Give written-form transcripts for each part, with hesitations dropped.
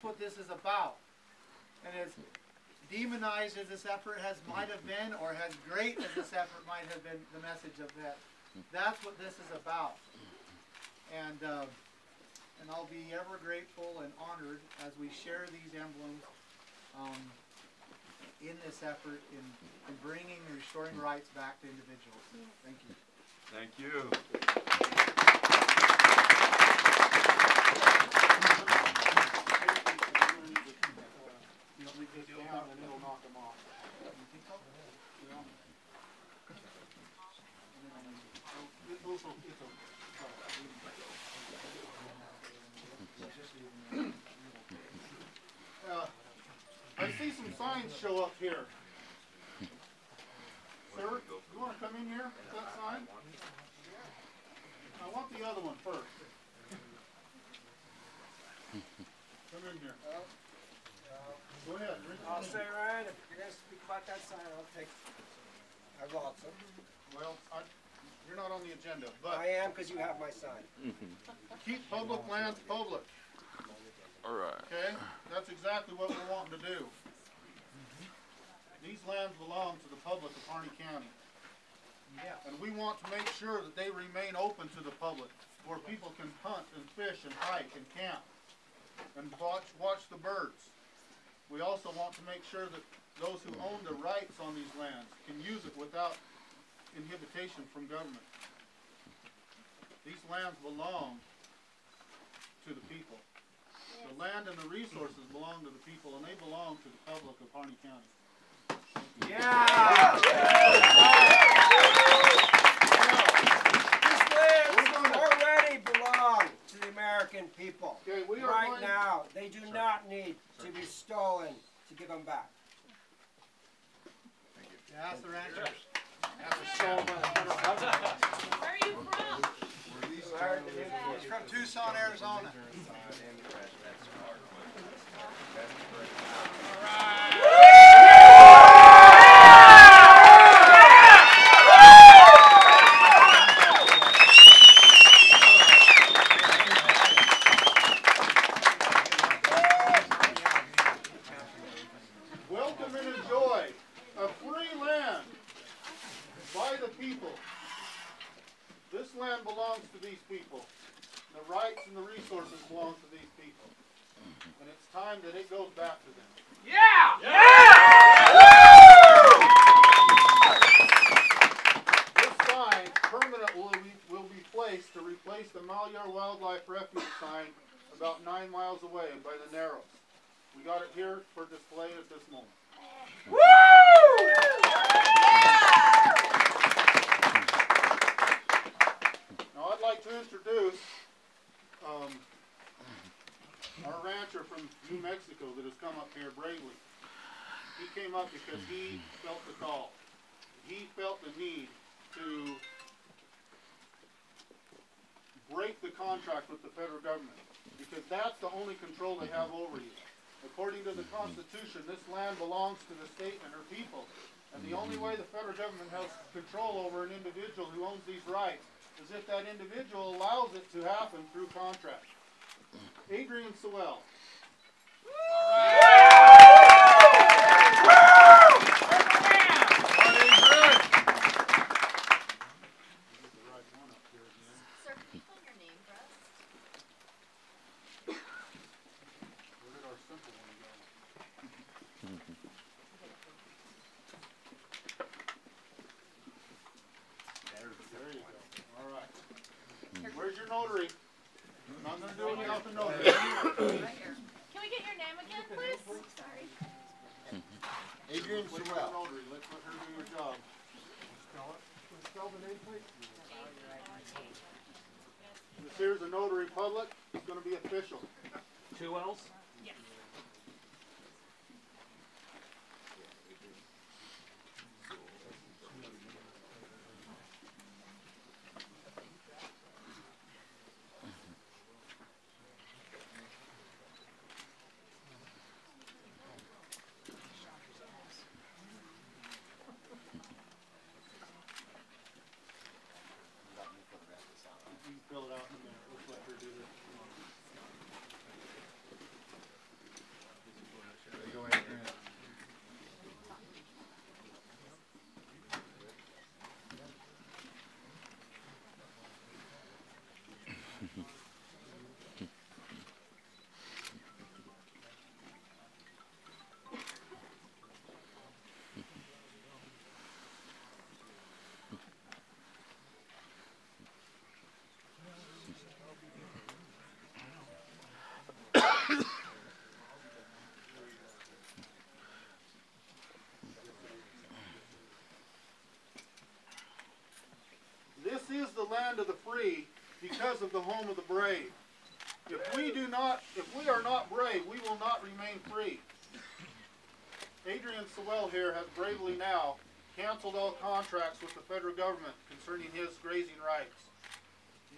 what this is about. And as demonized as this effort might have been, or as great as this effort might have been, the message of that, that's what this is about. And I'll be ever grateful and honored as we share these emblems in this effort in bringing and restoring rights back to individuals. Thank you. Thank you. I see some signs show up here. Sir, you want to come in here with that sign? I want the other one first. Come in here. Go ahead. I'll say, Ryan, if you're going to speak about that sign, I'll take. I bought some. Well, you're not on the agenda, but I am, because you have my sign. keep public lands public. All right. Okay? That's exactly what we're wanting to do. These lands belong to the public of Harney County. Yeah. And we want to make sure that they remain open to the public, where people can hunt and fish and hike and camp and watch the birds. We also want to make sure that those who own the rights on these lands can use it without inhibition from government. These lands belong to the people. The land and the resources belong to the people, and they belong to the public of Harney County. Yeah! These lands already belong to the American people. Okay, we are right now. They do not need to be stolen to give them back. Yeah, ask the rancher. Where are you from? He's from Tucson, Arizona. Welcome and enjoy a free land by the people. This land belongs to these people. The rights and the resources belong to these people. And it's time that it goes back to them. Yeah! This sign permanently will be placed to replace the Malheur Wildlife Refuge sign about 9 miles away by the Narrows. We got it here for display at this moment. Woo! Now I'd like to introduce our rancher from New Mexico that has come up here bravely. He came up because he felt the call. He felt the need to break the contract with the federal government, because that's the only control they have over you. According to the Constitution, this land belongs to the state and her people. And the only way the federal government has control over an individual who owns these rights is if that individual allows it to happen through contract. Adrian Sewell. Where's your notary? I'm not going to do it without the notary. Can we get your name again, please? Sorry. Adrian Sewell. Let's let her do her job. Spell it. Spell the name, please. This here's a notary public. It's going to be official. 2 L's? Yes. Fill it out and let's let her do this. land of the free because of the home of the brave. If we are not brave, we will not remain free. Adrian Sewell here has bravely now canceled all contracts with the federal government concerning his grazing rights.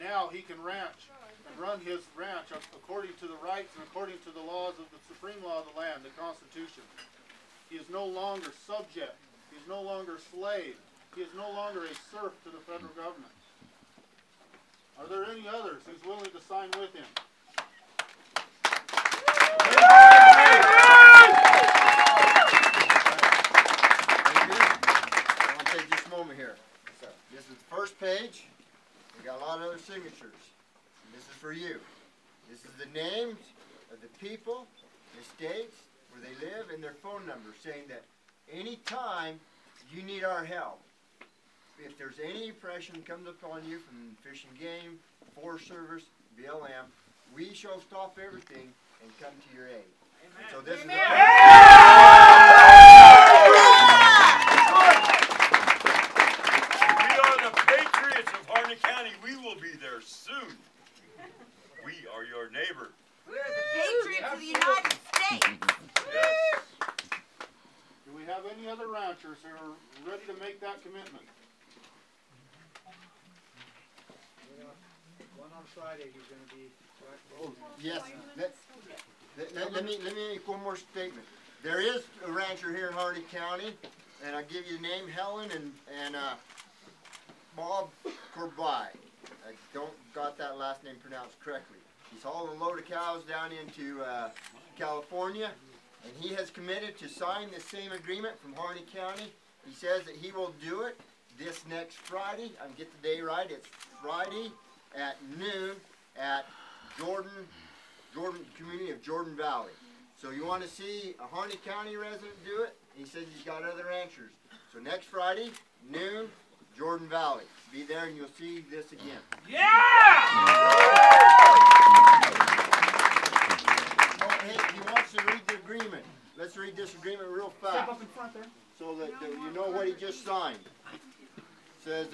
Now he can ranch and run his ranch according to the rights and according to the laws of the supreme law of the land, the Constitution. He is no longer subject. He is no longer a slave. He is no longer a serf to the federal government. Are there any others who's willing to sign with him? I want to take just a moment here. This is the first page. We got a lot of other signatures. And this is for you. This is the names of the people, the states where they live, and their phone numbers, saying that anytime you need our help, if there's any impression comes upon you from Fish and Game, Forest Service, BLM, we shall stop everything and come to your aid. And so this is the We are the patriots of Harney County. We will be there soon. We are your neighbor. We're the patriots of the United States. Yes. Do we have any other ranchers who are ready to make that commitment? One on Friday, he's going to be. Oh, yes. Let me make one more statement. There is a rancher here in Harney County, and I'll give you the name, Helen and Bob Corbett. I don't got that last name pronounced correctly. He's hauling a load of cows down into California, and he has committed to sign the same agreement from Harney County. He says that he will do it this next Friday. I can get the day right. It's Friday at noon at Jordan community of Jordan Valley. So you want to see a Harney County resident do it? He says he's got other ranchers. So next Friday, noon, Jordan Valley. Be there and you'll see this again. Oh, hey, he wants to read the agreement. Let's read this agreement real fast. Step up in front there. So that you know what he just signed. Says,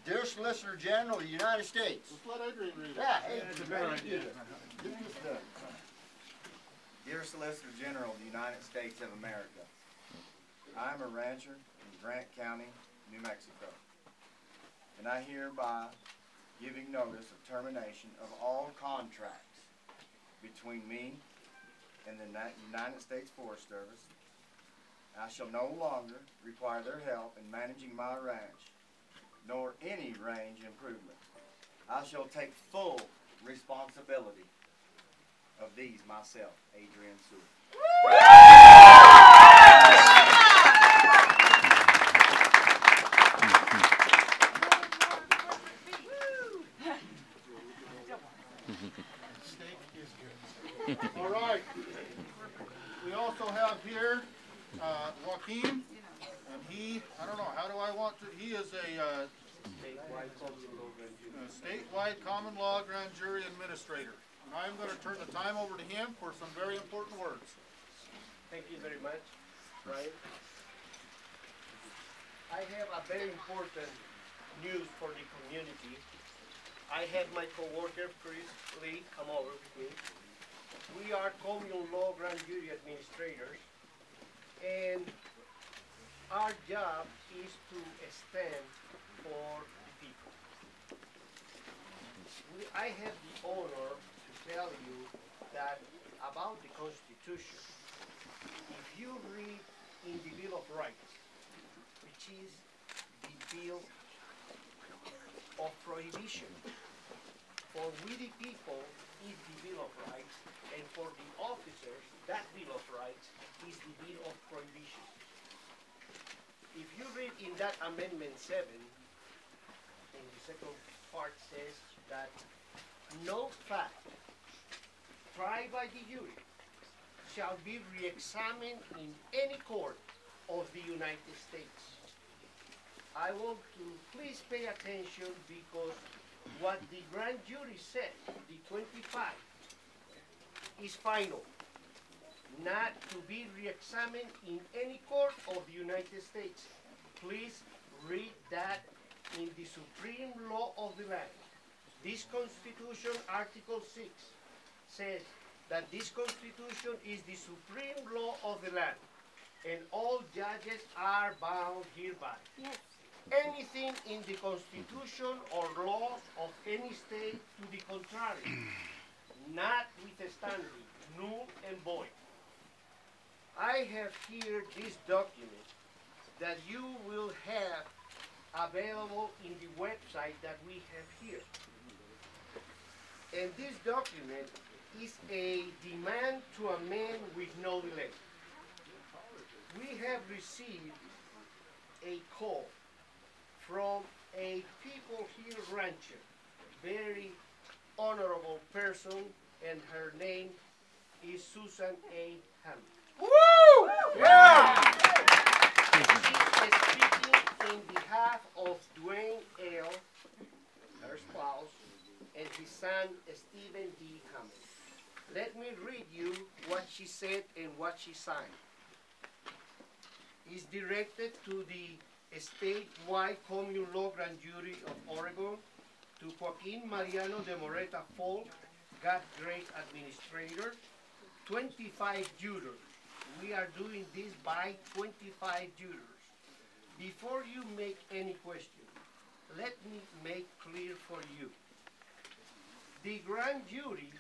Dear Solicitor General of the United States. Let's let Adrian read it. Yeah, hey, That's a better idea. Dear Solicitor General of the United States of America, I am a rancher in Grant County, New Mexico, and I hereby giving notice of termination of all contracts between me and the United States Forest Service. I shall no longer require their help in managing my ranch, nor any range improvement. I shall take full responsibility of these myself, Adrian Sewell. All right. We also have here Joaquin, and I don't know, how do I want to, he is a statewide common law grand jury administrator. And I'm going to turn the time over to him for some very important words. Thank you very much, Brian. I have a very important news for the community. I had my co-worker, Chris Lee, come over with me. We are common law grand jury administrators, and our job is to stand for the people. I have the honor to tell you that about the Constitution. If you read in the Bill of Rights, which is the Bill of Prohibition, for we the people is the Bill of Rights, and for the officers, that Bill of Rights is the Bill of Prohibition. If you read in that Amendment 7, in the second part says that no fact tried by the jury shall be re-examined in any court of the United States. I want to please pay attention because what the grand jury said, the 25, is final, not to be re-examined in any court of the United States. Please read that in the supreme law of the land. This Constitution, Article 6, says that this Constitution is the supreme law of the land, and all judges are bound hereby. Yes. Anything in the Constitution or laws of any state to the contrary, notwithstanding, null and void. I have here this document that you will have available in the website that we have here. And this document is a demand to amend with no delay. We have received a call from a people here rancher, very honorable person, and her name is Susan A. Harney. Woo! Yeah! She is speaking in behalf of Dwayne L., her spouse, and his son, Stephen D. Hammond. Let me read you what she said and what she signed. It's directed to the statewide common law grand jury of Oregon, to Joaquin Mariano de Moreta Folk, God Great Administrator, 25 jurors. We are doing this by 25 jurors. Before you make any question, let me make clear for you. The grand jury